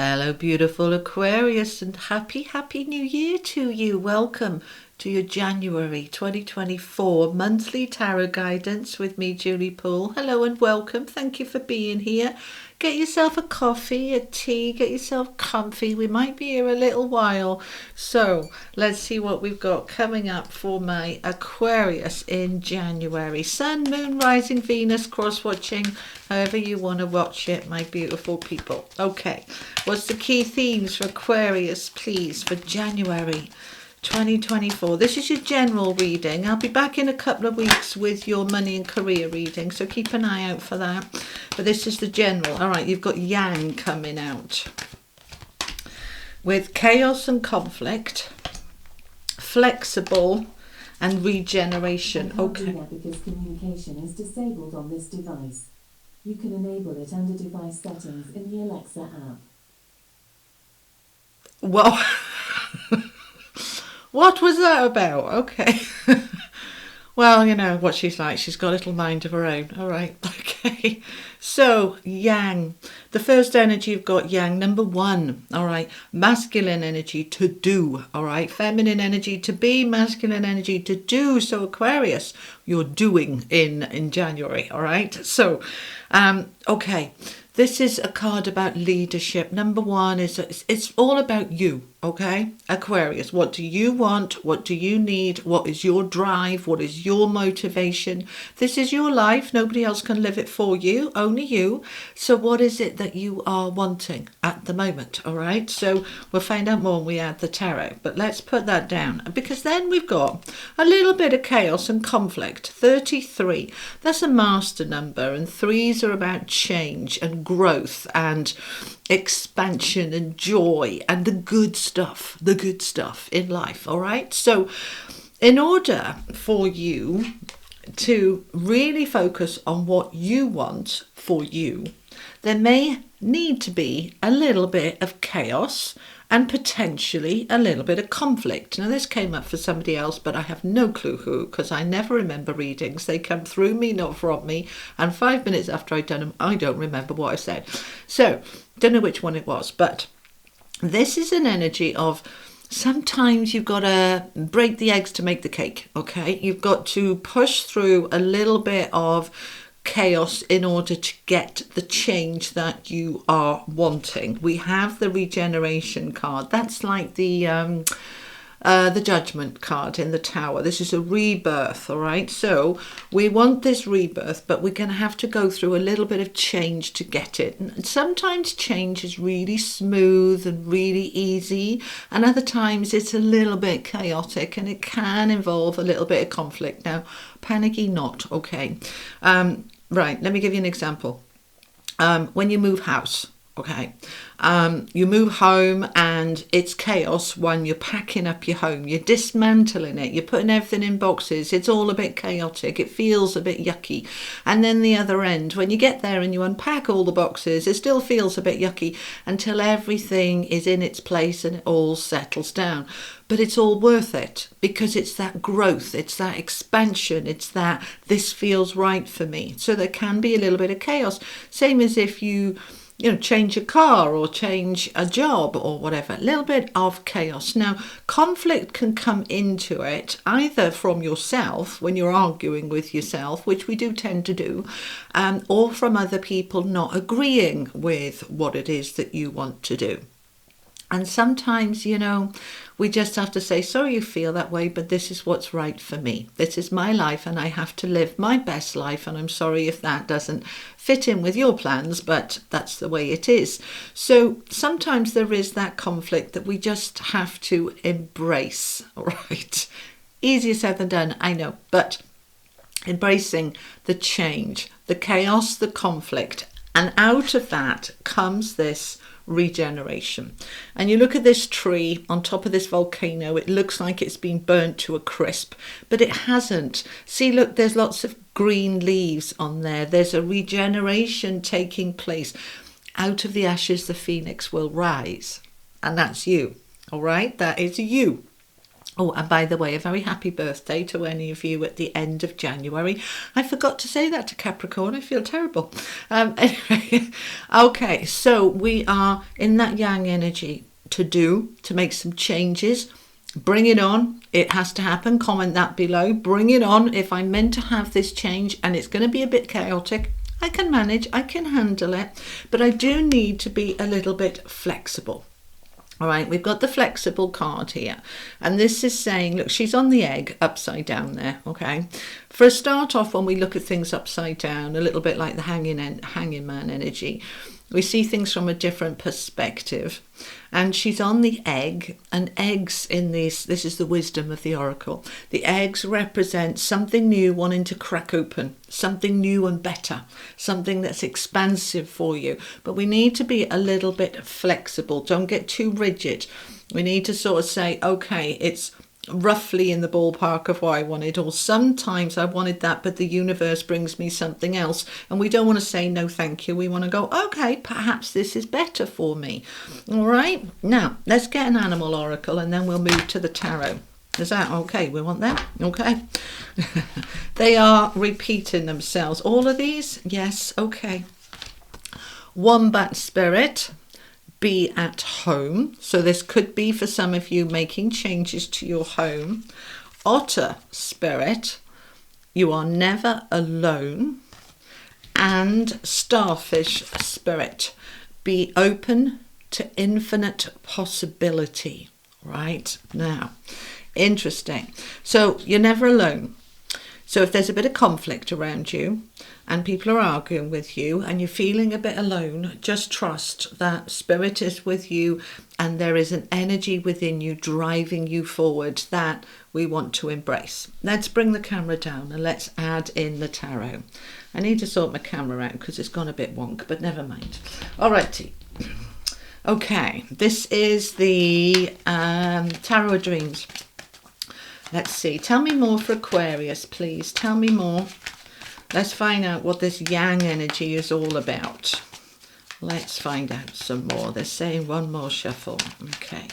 Hello, beautiful Aquarius, and happy new year to you. Welcome to your January 2024 monthly tarot guidance with me, Julie Poole. Hello and welcome. Thank you for being here. Get yourself a coffee, a tea, get yourself comfy. We might be here a little while. So let's see what we've got coming up for my Aquarius in January. Sun, Moon, Rising, Venus, cross-watching, however you want to watch it, my beautiful people. Okay, what's the key themes for Aquarius, please, for January 2024? This is your general reading. I'll be back in a couple of weeks with your money and career reading, so keep an eye out for that. But this is the general. All right, you've got Yang coming out with chaos and conflict, flexible and regeneration. Okay. Because communication is disabled on this device. You can enable it under device settings in the Alexa app. Well, what was that about? Okay. Well, you know what she's like. She's got a little mind of her own. All right. Okay. So, Yang. The first energy you've got, Yang, number one. All right. Masculine energy, to do. All right. Feminine energy, to be. Masculine energy, to do. So, Aquarius, you're doing in January. All right. So, okay. This is a card about leadership. Number one is it's all about you, okay? Aquarius, what do you want? What do you need? What is your drive? What is your motivation? This is your life. Nobody else can live it for you, only you. So what is it that you are wanting at the moment, all right? So we'll find out more when we add the tarot, but let's put that down because then we've got a little bit of chaos and conflict. 33, that's a master number, and threes are about change and growth and expansion and joy and the good stuff in life. All right, so in order for you to really focus on what you want for you, there may need to be a little bit of chaos and potentially a little bit of conflict. Now, this came up for somebody else, but I have no clue who, because I never remember readings. They come through me, not from me. And 5 minutes after I'd done them, I don't remember what I said. So, don't know which one it was. But this is an energy of sometimes you've got to break the eggs to make the cake, okay? You've got to push through a little bit of chaos in order to get the change that you are wanting. We have the regeneration card. That's like the judgment card in the tower. This is a rebirth, all right? So we want this rebirth, but we're going to have to go through a little bit of change to get it. And sometimes change is really smooth and really easy, and other times it's a little bit chaotic and it can involve a little bit of conflict. Now, panicky not, okay? Right, let me give you an example. When you move house, okay, you move home and it's chaos when you're packing up your home, you're dismantling it, you're putting everything in boxes, it's all a bit chaotic, it feels a bit yucky. And then the other end, when you get there and you unpack all the boxes, it still feels a bit yucky until everything is in its place and it all settles down. But it's all worth it because it's that growth, it's that expansion, it's that this feels right for me. So there can be a little bit of chaos. Same as if you change a car or change a job or whatever, a little bit of chaos. Now, conflict can come into it either from yourself when you're arguing with yourself, which we do tend to do, or from other people not agreeing with what it is that you want to do. And sometimes, we just have to say, sorry you feel that way, but this is what's right for me. This is my life and I have to live my best life. And I'm sorry if that doesn't fit in with your plans, but that's the way it is. So sometimes there is that conflict that we just have to embrace, all right? Easier said than done, I know, but embracing the change, the chaos, the conflict, and out of that comes this regeneration. And you look at this tree on top of this volcano, it looks like it's been burnt to a crisp, but it hasn't. See, look, there's lots of green leaves on there. There's a regeneration taking place. Out of the ashes, the phoenix will rise. And that's you, all right? That is you. Oh, and by the way, a very happy birthday to any of you at the end of January. I forgot to say that to Capricorn. I feel terrible. Anyway, okay, so we are in that yang energy to make some changes. Bring it on. It has to happen. Comment that below. Bring it on. If I'm meant to have this change and it's going to be a bit chaotic, I can manage. I can handle it. But I do need to be a little bit flexible. All right, we've got the flexible card here. And this is saying, look, she's on the egg upside down there, okay? For a start off, when we look at things upside down, a little bit like the hanging man energy, we see things from a different perspective. And she's on the egg, and eggs in this is the wisdom of the oracle. The eggs represent something new wanting to crack open, something new and better, something that's expansive for you. But we need to be a little bit flexible. Don't get too rigid. We need to sort of say, okay, it's roughly in the ballpark of what I wanted, or sometimes I wanted that but the universe brings me something else, and we don't want to say no thank you. We want to go, okay, perhaps this is better for me. All right, now let's get an animal oracle and then we'll move to the tarot. Is that okay? We want that? Okay. They are repeating themselves, all of these. Yes, okay. Wombat spirit, be at home. So this could be for some of you making changes to your home. Otter spirit, you are never alone. And starfish spirit, be open to infinite possibility. Right now, interesting. So you're never alone. So if there's a bit of conflict around you and people are arguing with you and you're feeling a bit alone, just trust that spirit is with you and there is an energy within you driving you forward that we want to embrace. Let's bring the camera down and let's add in the tarot. I need to sort my camera out because it's gone a bit wonk, but never mind. Alrighty. Okay, this is the Tarot of Dreams. Let's see. Tell me more for Aquarius, please. Tell me more. Let's find out what this yang energy is all about. Let's find out some more. They're saying one more shuffle. Okay.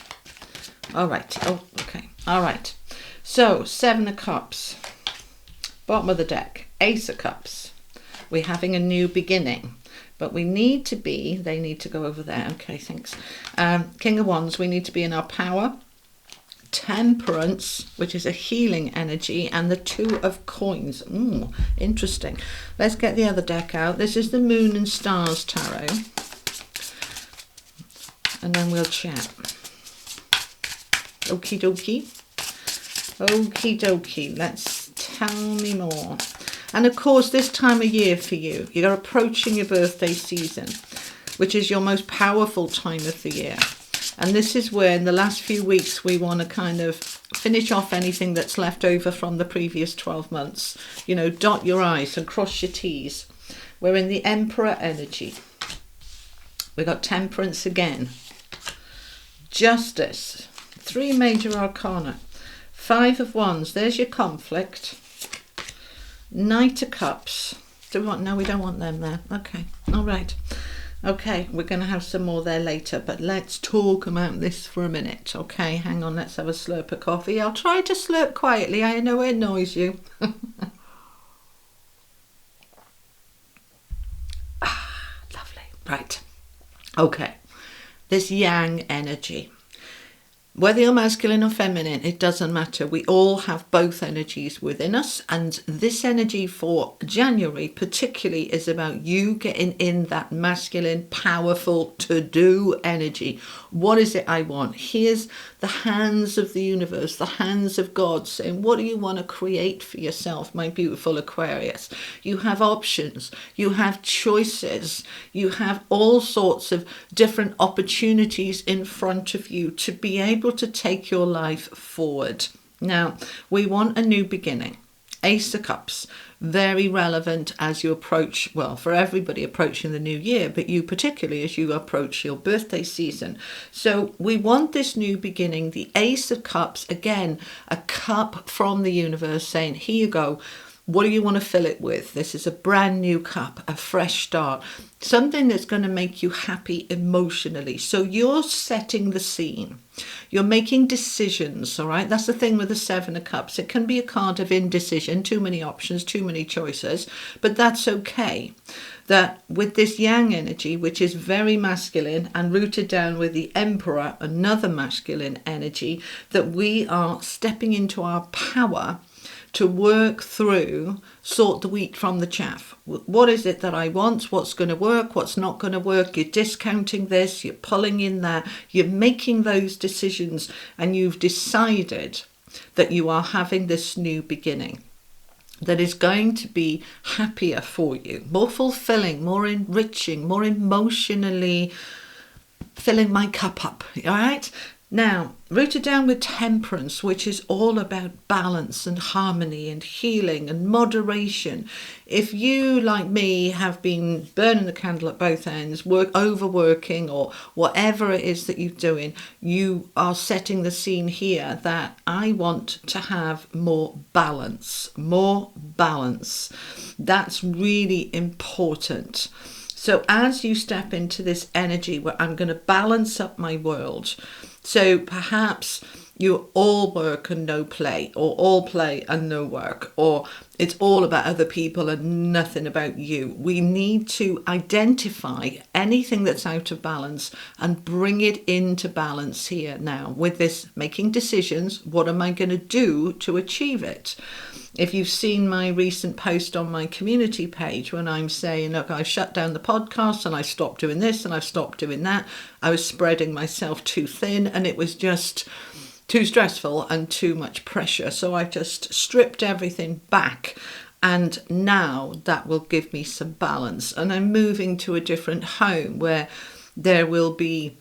All right. Oh, okay. All right. So, 7 of Cups. Bottom of the deck. Ace of Cups. We're having a new beginning. But we need to be, they need to go over there. Okay, thanks. King of Wands, we need to be in our power. Temperance, which is a healing energy, and the 2 of Coins. Interesting. Let's get the other deck out. This is the Moon and Stars Tarot. And then we'll chat. Okie dokie. Okie dokie. Let's tell me more. And of course, this time of year for you, you're approaching your birthday season, which is your most powerful time of the year. And this is where in the last few weeks we want to kind of finish off anything that's left over from the previous 12 months. You know, dot your I's and cross your T's. We're in the Emperor energy. We've got Temperance again. Justice. 3 major arcana. 5 of Wands. There's your conflict. Knight of Cups. Do we want? No, we don't want them there. Okay. All right. Okay, we're going to have some more there later, but let's talk about this for a minute. Okay, hang on, let's have a slurp of coffee. I'll try to slurp quietly. I know it annoys you. Lovely. Right. Okay. This yang energy. Whether you're masculine or feminine, it doesn't matter. We all have both energies within us. And this energy for January particularly is about you getting in that masculine, powerful, to-do energy. What is it I want? Here's the hands of the universe, the hands of God saying, what do you want to create for yourself, my beautiful Aquarius? You have options. You have choices. You have all sorts of different opportunities in front of you to be able to take your life forward. Now, we want a new beginning. Ace of Cups, very relevant as you approach, well, for everybody approaching the new year, but you particularly as you approach your birthday season. So we want this new beginning. The Ace of Cups, again, a cup from the universe saying, here you go. What do you want to fill it with? This is a brand new cup, a fresh start, something that's going to make you happy emotionally. So you're setting the scene. You're making decisions, all right? That's the thing with the Seven of Cups. It can be a card of indecision, too many options, too many choices, but that's okay. That with this yang energy, which is very masculine and rooted down with the Emperor, another masculine energy, that we are stepping into our power to work through, sort the wheat from the chaff. What is it that I want? What's going to work? What's not going to work? You're discounting this, you're pulling in that, you're making those decisions, and you've decided that you are having this new beginning that is going to be happier for you, more fulfilling, more enriching, more emotionally filling my cup up, all right? Now, rooted down with Temperance, which is all about balance and harmony and healing and moderation. If you, like me, have been burning the candle at both ends, overworking or whatever it is that you're doing, you are setting the scene here that I want to have more balance, more balance. That's really important. So as you step into this energy where I'm going to balance up my world, so perhaps you're all work and no play, or all play and no work, or it's all about other people and nothing about you. We need to identify anything that's out of balance and bring it into balance here now with this making decisions. What am I going to do to achieve it? If you've seen my recent post on my community page when I'm saying, look, I've shut down the podcast and I stopped doing this and I've stopped doing that, I was spreading myself too thin and it was just too stressful and too much pressure. So I've just stripped everything back, and now that will give me some balance. And I'm moving to a different home where there will be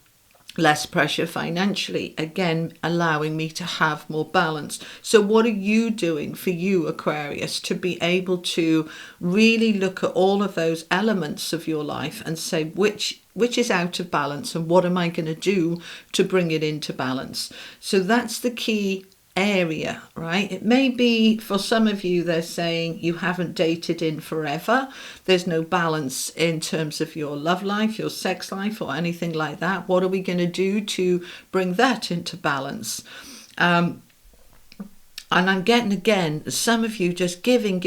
less pressure financially, again allowing me to have more balance. So what are you doing for you, Aquarius, to be able to really look at all of those elements of your life and say which is out of balance and what am I going to do to bring it into balance? So that's the key area, right? It may be for some of you, they're saying you haven't dated in forever. There's no balance in terms of your love life, your sex life, or anything like that. What are we going to do to bring that into balance? And I'm getting, again, some of you just giving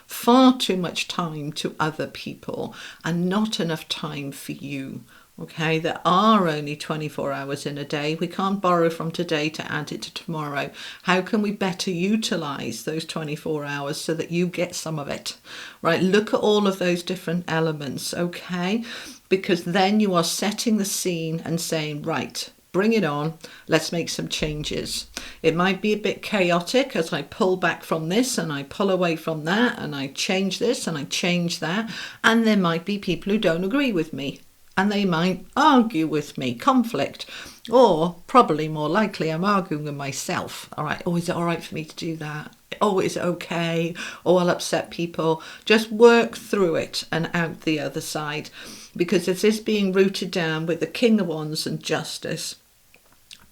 far too much time to other people and not enough time for you. Okay, there are only 24 hours in a day. We can't borrow from today to add it to tomorrow. How can we better utilize those 24 hours so that you get some of it? Right, look at all of those different elements, okay? Because then you are setting the scene and saying, right, bring it on, let's make some changes. It might be a bit chaotic as I pull back from this and I pull away from that and I change this and I change that. And there might be people who don't agree with me. And they might argue with me, conflict, or probably more likely I'm arguing with myself. All right, oh, is it all right for me to do that? Oh, is it okay? Oh, I'll upset people. Just work through it and out the other side. Because this is being rooted down with the King of Wands and Justice.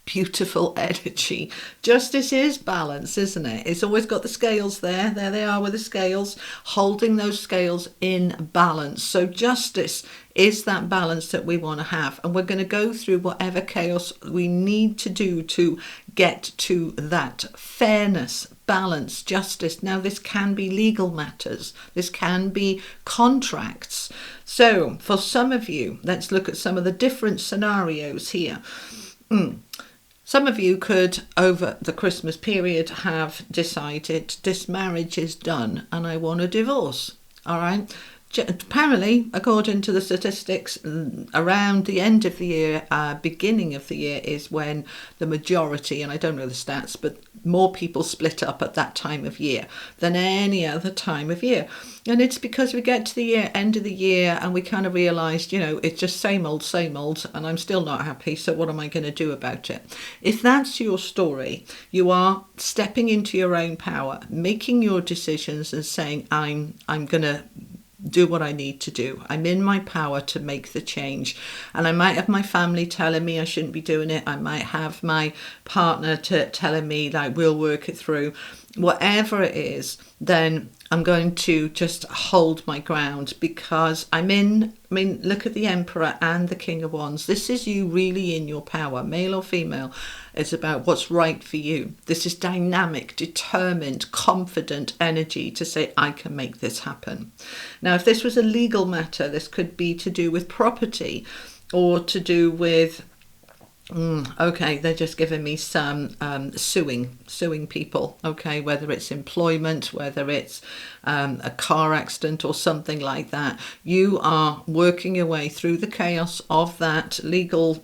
Beautiful energy. Justice is balance, isn't it? It's always got the scales there. There they are with the scales, holding those scales in balance. So justice is that balance that we want to have. And we're going to go through whatever chaos we need to do to get to that fairness, balance, justice. Now, this can be legal matters. This can be contracts. So for some of you, let's look at some of the different scenarios here. Some of you could, over the Christmas period, have decided this marriage is done and I want a divorce. All right. Apparently, according to the statistics, around the end of the year, beginning of the year is when the majority, and I don't know the stats, but more people split up at that time of year than any other time of year. And it's because we get to the end of the year and we kind of realise, it's just same old, and I'm still not happy, so what am I going to do about it? If that's your story, you are stepping into your own power, making your decisions and saying, I'm going to do what I need to do. I'm in my power to make the change. And I might have my family telling me I shouldn't be doing it. I might have my partner telling me, like, we'll work it through. whatever it is, then I'm going to just hold my ground, because look at the Emperor and the King of Wands. This is you really in your power, male or female. It's about what's right for you. This is dynamic, determined, confident energy to say, I can make this happen. Now, if this was a legal matter, this could be to do with property, or to do with okay, they're just giving me some suing people, okay, whether it's employment, whether it's a car accident or something like that. You are working your way through the chaos of that legal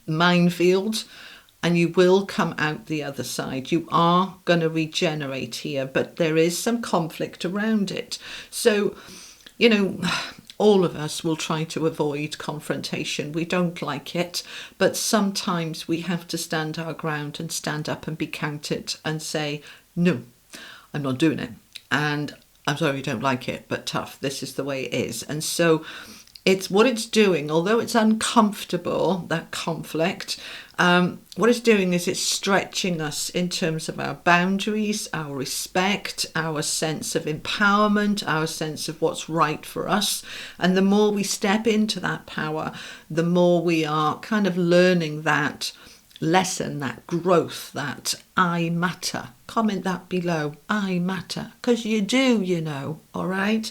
minefield, and you will come out the other side. You are going to regenerate here, but there is some conflict around it. So, all of us will try to avoid confrontation. We don't like it, but sometimes we have to stand our ground and stand up and be counted and say, no, I'm not doing it. And I'm sorry you don't like it, but tough. This is the way it is. And so it's what it's doing, although it's uncomfortable, that conflict, what it's doing is it's stretching us in terms of our boundaries, our respect, our sense of empowerment, our sense of what's right for us. And the more we step into that power, the more we are kind of learning that lesson, that growth, that I matter. Comment that below, I matter, because you do, all right?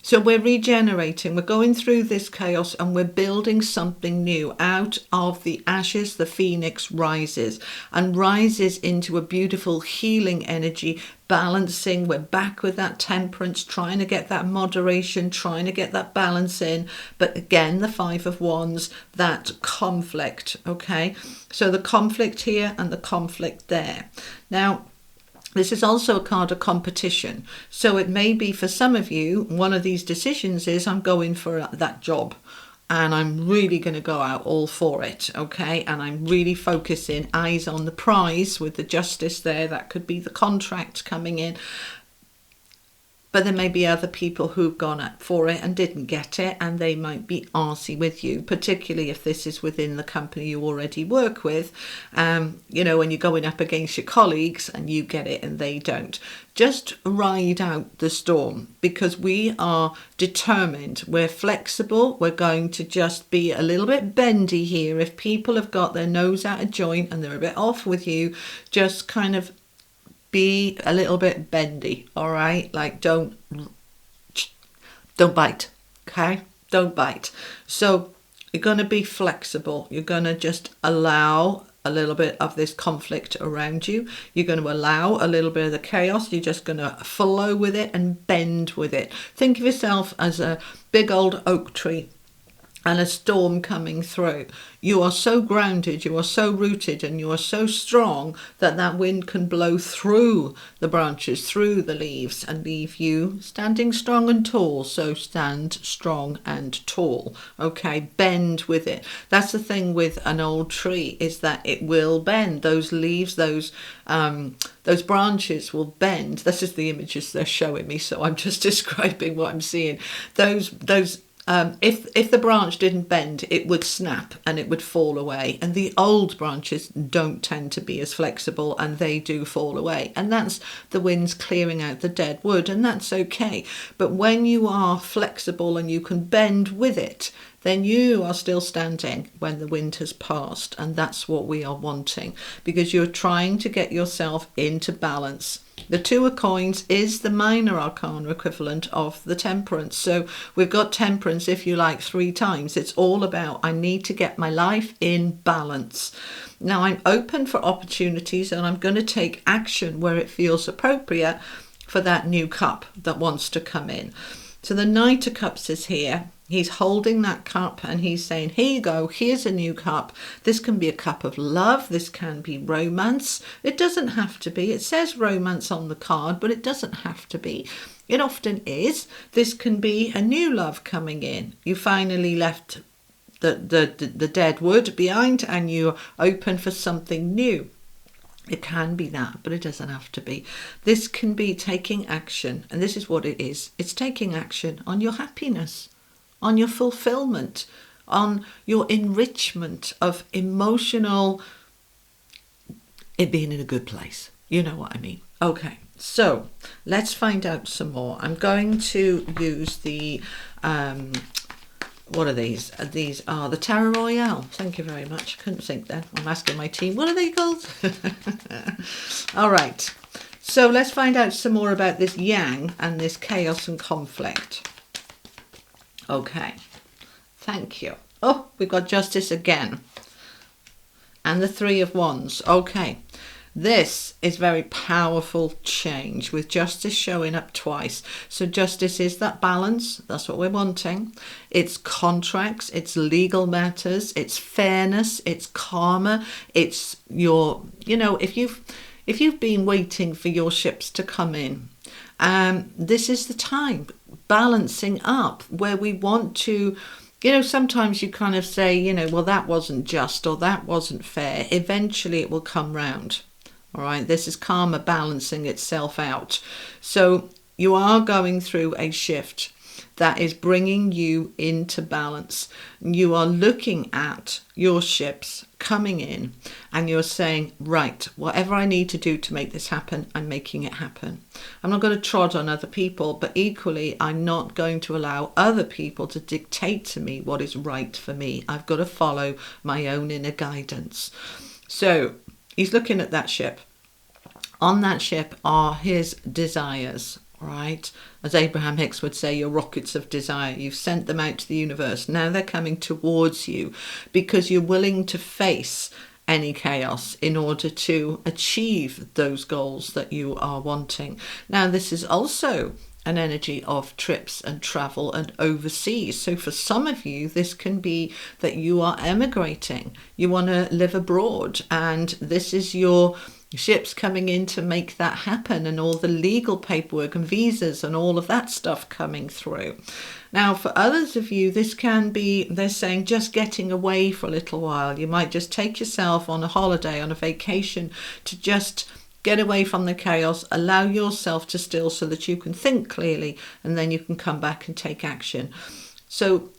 So we're regenerating, we're going through this chaos, and we're building something new. Out of the ashes, the phoenix rises into a beautiful healing energy, balancing. We're back with that temperance, trying to get that moderation, trying to get that balance in. But again, the Five of Wands, that conflict, okay? So the conflict here and the conflict there. Now, this is also a card of competition. So it may be for some of you, one of these decisions is I'm going for that job and I'm really going to go out all for it, okay? And I'm really focusing, eyes on the prize with the justice there. That could be the contract coming in. But there may be other people who've gone up for it and didn't get it, and they might be arsy with you, particularly if this is within the company you already work with. When you're going up against your colleagues and you get it and they don't. Just ride out the storm, because we are determined. We're flexible. We're going to just be a little bit bendy here. If people have got their nose out of joint and they're a bit off with you, just kind of be a little bit bendy, all right? Like don't bite, okay? Don't bite. So you're going to be flexible. You're going to just allow a little bit of this conflict around you. You're going to allow a little bit of the chaos. You're just going to flow with it and bend with it. Think of yourself as a big old oak tree and a storm coming through. You are so grounded, you are so rooted, and you are so strong that that wind can blow through the branches, through the leaves, and leave you standing strong and tall. So stand strong and tall, okay? Bend with it. That's the thing with an old tree, is that it will bend. Those leaves, those branches will bend. This is the images they're showing me, so I'm just describing what I'm seeing. If the branch didn't bend, it would snap and it would fall away. And the old branches don't tend to be as flexible, and they do fall away. And that's the winds clearing out the dead wood, and that's okay. But when you are flexible and you can bend with it, then you are still standing when the wind has passed. And that's what we are wanting, because you're trying to get yourself into balance. The Two of Coins is the minor arcana equivalent of the Temperance. So we've got Temperance, if you like, 3 times. It's all about, I need to get my life in balance. Now I'm open for opportunities, and I'm going to take action where it feels appropriate for that new cup that wants to come in. So the Knight of Cups is here. He's holding that cup and he's saying, here you go, here's a new cup. This can be a cup of love. This can be romance. It doesn't have to be. It says romance on the card, but it doesn't have to be. It often is. This can be a new love coming in. You finally left the dead wood behind and you're open for something new. It can be that, but it doesn't have to be. This can be taking action, and this is what it is. It's taking action on your happiness, on your fulfillment, on your enrichment of emotional, it being in a good place. You know what I mean? Okay, So let's find out some more. I'm going to use the, what are these? These are the Terror Royale. Thank you very much. I couldn't think then. I'm asking my team, what are they called? All right. So let's find out some more about this yang and this chaos and conflict. Okay. Thank you. Oh, we've got justice again. And the Three of Wands. Okay. This is very powerful change with justice showing up twice. So justice is that balance. That's what we're wanting. It's contracts. It's legal matters. It's fairness. It's karma. It's your, you know, if you've been waiting for your ships to come in, this is the time. Balancing up where we want to. You know, sometimes you kind of say, you know, well, that wasn't just or that wasn't fair. Eventually it will come round. All right, this is karma balancing itself out. So you are going through a shift that is bringing you into balance. You are looking at your ships coming in and you're saying, right, whatever I need to do to make this happen, I'm making it happen. I'm not going to trod on other people, but equally, I'm not going to allow other people to dictate to me what is right for me. I've got to follow my own inner guidance. So he's looking at that ship. On that ship are his desires, right? As Abraham Hicks would say, your rockets of desire. You've sent them out to the universe. Now they're coming towards you because you're willing to face any chaos in order to achieve those goals that you are wanting. Now, this is also an energy of trips and travel and overseas. So for some of you, this can be that you are emigrating. You want to live abroad, and this is your ships coming in to make that happen, and all the legal paperwork and visas and all of that stuff coming through. Now, for others of you, this can be, they're saying, just getting away for a little while. You might just take yourself on a holiday, on a vacation, to just get away from the chaos, allow yourself to still so that you can think clearly, and then you can come back and take action. So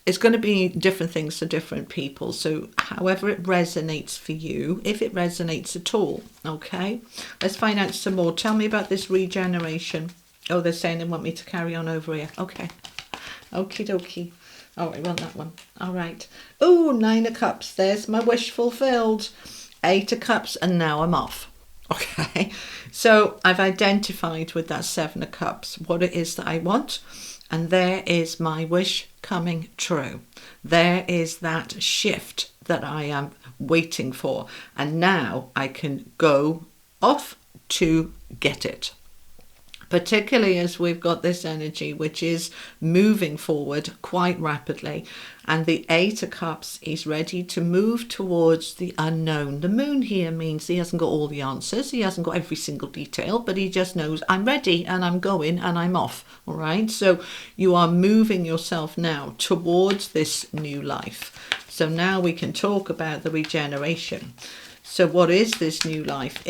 it's going to be different things for different people. So however it resonates for you, if it resonates at all, okay? Let's find out some more. Tell me about this regeneration. Oh, they're saying they want me to carry on over here. Okay. Okie dokie. Oh, I want that one. All right. Oh, 9 of Cups. There's my wish fulfilled. 8 of Cups, and now I'm off. Okay. So I've identified with that 7 of Cups what it is that I want. And there is my wish coming true. There is that shift that I am waiting for. And now I can go off to get it. Particularly as we've got this energy which is moving forward quite rapidly. And the 8 of Cups is ready to move towards the unknown. The moon here means he hasn't got all the answers. He hasn't got every single detail, but he just knows I'm ready and I'm going and I'm off. All right. So you are moving yourself now towards this new life. So now we can talk about the regeneration. So what is this new life?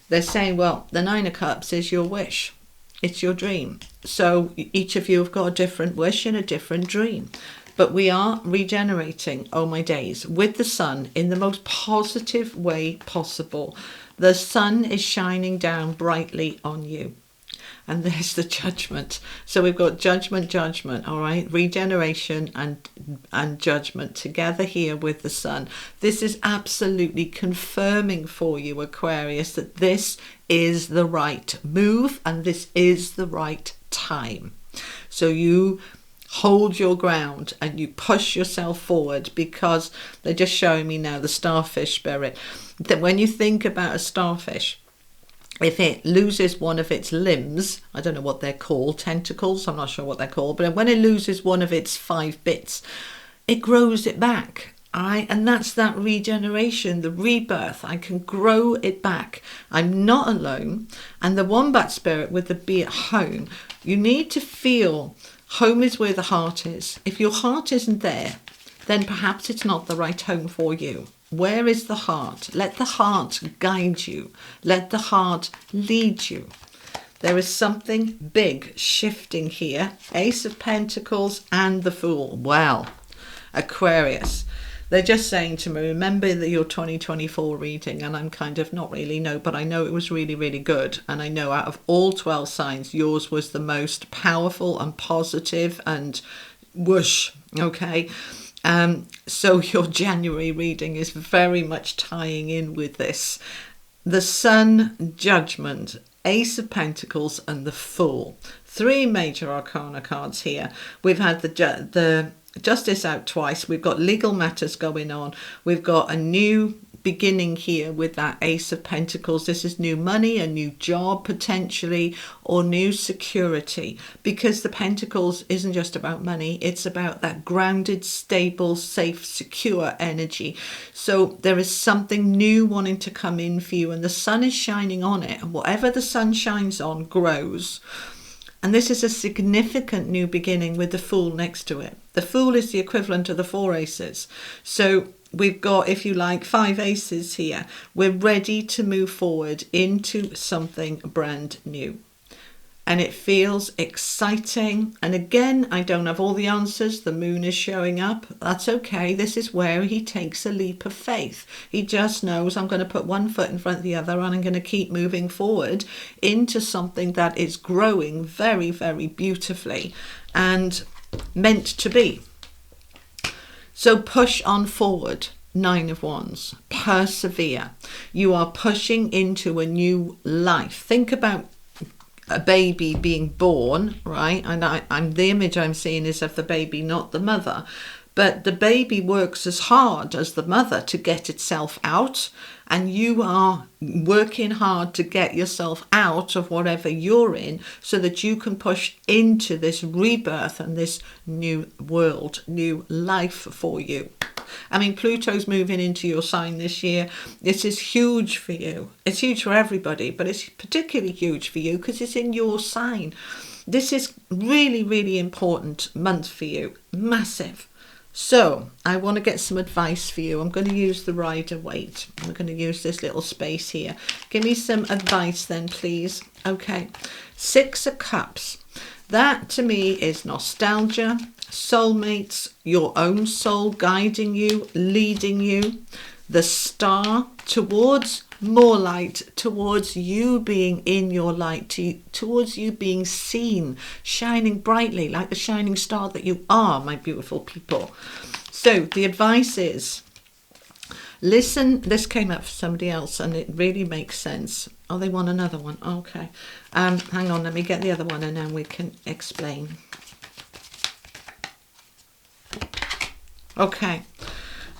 They're saying, well, the 9 of Cups is your wish. It's your dream. So each of you have got a different wish and a different dream. But we are regenerating, oh my days, with the sun in the most positive way possible. The sun is shining down brightly on you. And there's the judgment. So we've got judgment, all right? Regeneration and judgment together here with the sun. This is absolutely confirming for you, Aquarius, that this is the right move and this is the right time. So you hold your ground and you push yourself forward, because they're just showing me now the starfish spirit. That when you think about a starfish, if it loses one of its limbs, I don't know what they're called, tentacles, I'm not sure what they're called, but when it loses one of its 5 bits, it grows it back. And that's that regeneration, the rebirth. I can grow it back. I'm not alone. And the wombat spirit with the be at home, you need to feel home is where the heart is. If your heart isn't there, then perhaps it's not the right home for you. Where is the heart? Let the heart guide you. Let the heart lead you. There is something big shifting here. Ace of Pentacles and the Fool. Well, Aquarius, They're just saying to me, remember that your 2024 reading, and I'm kind of not really know, but I know it was really, really good. And I know out of all 12 signs, yours was the most powerful and positive and whoosh, okay? So your January reading is very much tying in with this. The Sun, Judgment, Ace of Pentacles and the Fool. 3 major arcana cards here. We've had the Justice out twice. We've got legal matters going on. We've got a new beginning here with that Ace of Pentacles. This is new money, a new job potentially, or new security, because the Pentacles isn't just about money. It's about that grounded, stable, safe, secure energy. So there is something new wanting to come in for you, and the sun is shining on it, and whatever the sun shines on grows. And this is a significant new beginning with the Fool next to it. The Fool is the equivalent of the 4 aces. So we've got, if you like, 5 aces here. We're ready to move forward into something brand new. And it feels exciting. And again, I don't have all the answers. The moon is showing up. That's okay. This is where he takes a leap of faith. He just knows, I'm going to put one foot in front of the other, and I'm going to keep moving forward into something that is growing very, very beautifully and meant to be. So push on forward. 9 of Wands. Persevere. You are pushing into a new life. Think about a baby being born, right? And I'm the image I'm seeing is of the baby, not the mother. But the baby works as hard as the mother to get itself out, and you are working hard to get yourself out of whatever you're in so that you can push into this rebirth and this new world, new life for you. I mean, Pluto's moving into your sign this year. This is huge for you. It's huge for everybody, but it's particularly huge for you because it's in your sign. This is really, really important month for you. Massive. So I want to get some advice for you. I'm going to use the Rider-Waite. I'm going to use this little space here. Give me some advice then, please. Okay. 6 of Cups. That to me is nostalgia, soulmates, your own soul guiding you, leading you. The Star, towards more light, towards you being in your light, towards you being seen, shining brightly like the shining star that you are, my beautiful people. So the advice is, listen. This came up for somebody else and it really makes sense. Oh, they want another one. Okay. Hang on, let me get the other one and then we can explain. Okay.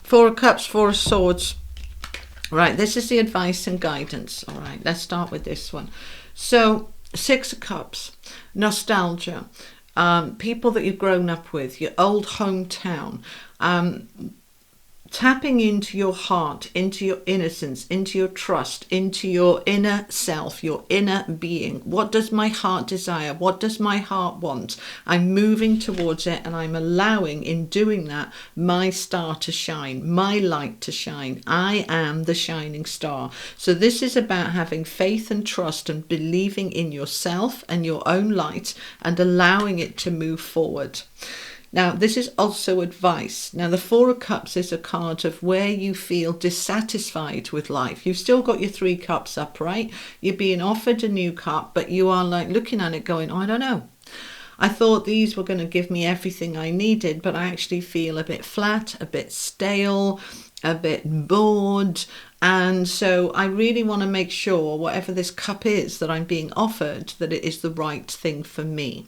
4 of Cups, 4 of Swords. Right, this is the advice and guidance. All right, let's start with this one. So 6 of Cups, nostalgia, people that you've grown up with, your old hometown, tapping into your heart, into your innocence, into your trust, into your inner self, your inner being. What does my heart desire? What does my heart want? I'm moving towards it, and I'm allowing, in doing that, my star to shine, my light to shine. I am the shining star. So this is about having faith and trust and believing in yourself and your own light and allowing it to move forward. Now, this is also advice. Now, the 4 of Cups is a card of where you feel dissatisfied with life. You've still got your 3 cups up, right? You're being offered a new cup, but you are like looking at it going, oh, I don't know. I thought these were going to give me everything I needed, but I actually feel a bit flat, a bit stale, a bit bored. And so I really want to make sure whatever this cup is that I'm being offered, that it is the right thing for me.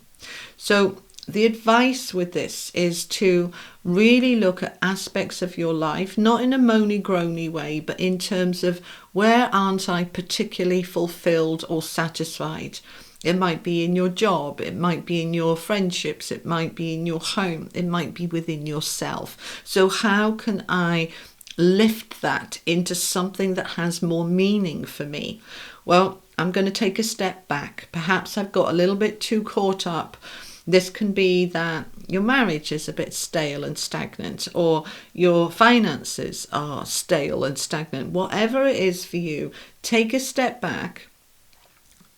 So the advice with this is to really look at aspects of your life, not in a moany-groany way, but in terms of where aren't I particularly fulfilled or satisfied. It might be in your job, it might be in your friendships, it might be in your home, it might be within yourself. So how can I lift that into something that has more meaning for me? Well, I'm going to take a step back. Perhaps I've got a little bit too caught up. This can be that your marriage is a bit stale and stagnant, or your finances are stale and stagnant. Whatever it is for you, take a step back,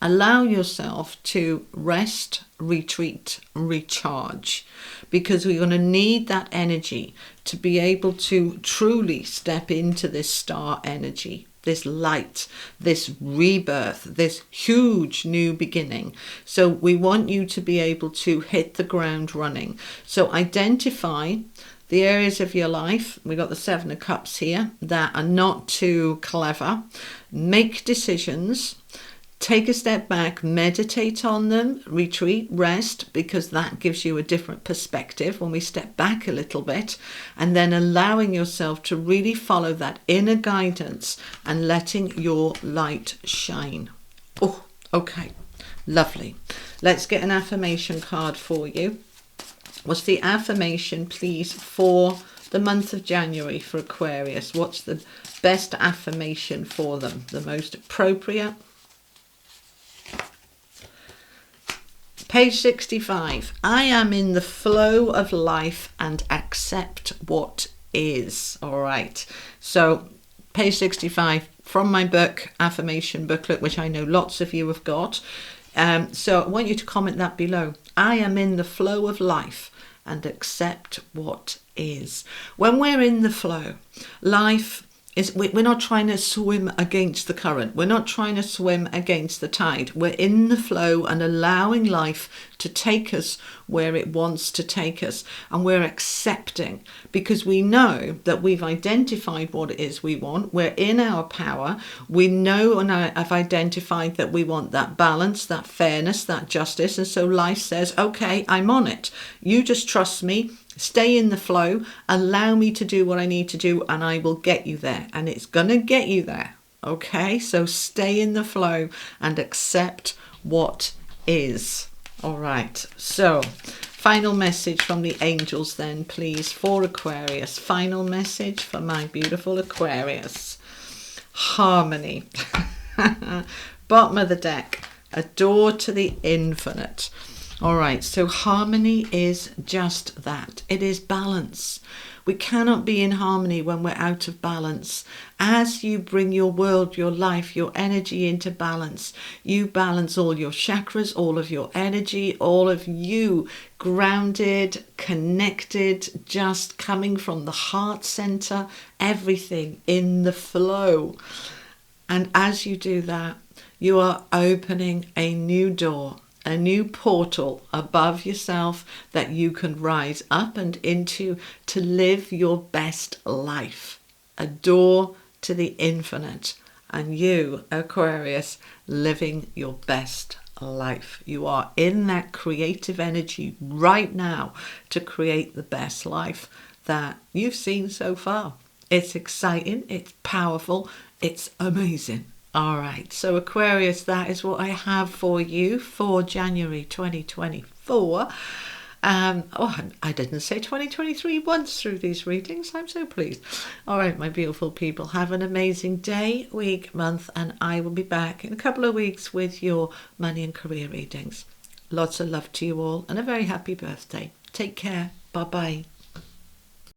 allow yourself to rest, retreat, recharge, because we're going to need that energy to be able to truly step into this star energy, this light, this rebirth, this huge new beginning. So we want you to be able to hit the ground running. So identify the areas of your life, we got the Seven of Cups here, that are not too clever. Make decisions. Take a step back, meditate on them, retreat, rest, because that gives you a different perspective when we step back a little bit, and then allowing yourself to really follow that inner guidance and letting your light shine. Oh, okay, lovely. Let's get an affirmation card for you. What's the affirmation, please, for the month of January for Aquarius? What's the best affirmation for them? The most appropriate? Page 65. I am in the flow of life and accept what is. All right. So page 65 from my book, Affirmation Booklet, which I know lots of you have got. So I want you to comment that below. I am in the flow of life and accept what is. When we're in the flow, life is, we're not trying to swim against the current. We're not trying to swim against the tide. We're in the flow and allowing life to take us where it wants to take us. And we're accepting, because we know that we've identified what it is we want. We're in our power. We know and have identified that we want that balance, that fairness, that justice. And so life says, okay, I'm on it. You just trust me. Stay in the flow, allow me to do what I need to do, and I will get you there. And it's going to get you there. Okay, so stay in the flow and accept what is. All right, so final message from the angels then, please, for Aquarius. Final message for my beautiful Aquarius. Harmony. Bottom of the deck. A door to the infinite. All right, so harmony is just that. It is balance. We cannot be in harmony when we're out of balance. As you bring your world, your life, your energy into balance, you balance all your chakras, all of your energy, all of you grounded, connected, just coming from the heart center, everything in the flow. And as you do that, you are opening a new door, a new portal above yourself that you can rise up and into to live your best life. A door to the infinite. And you, Aquarius, living your best life. You are in that creative energy right now to create the best life that you've seen so far. It's exciting, it's powerful, it's amazing. All right, so Aquarius, that is what I have for you for January 2024. I didn't say 2023 once through these readings. I'm so pleased. All right, my beautiful people, have an amazing day, week, month, and I will be back in a couple of weeks with your money and career readings. Lots of love to you all and a very happy birthday. Take care. Bye-bye.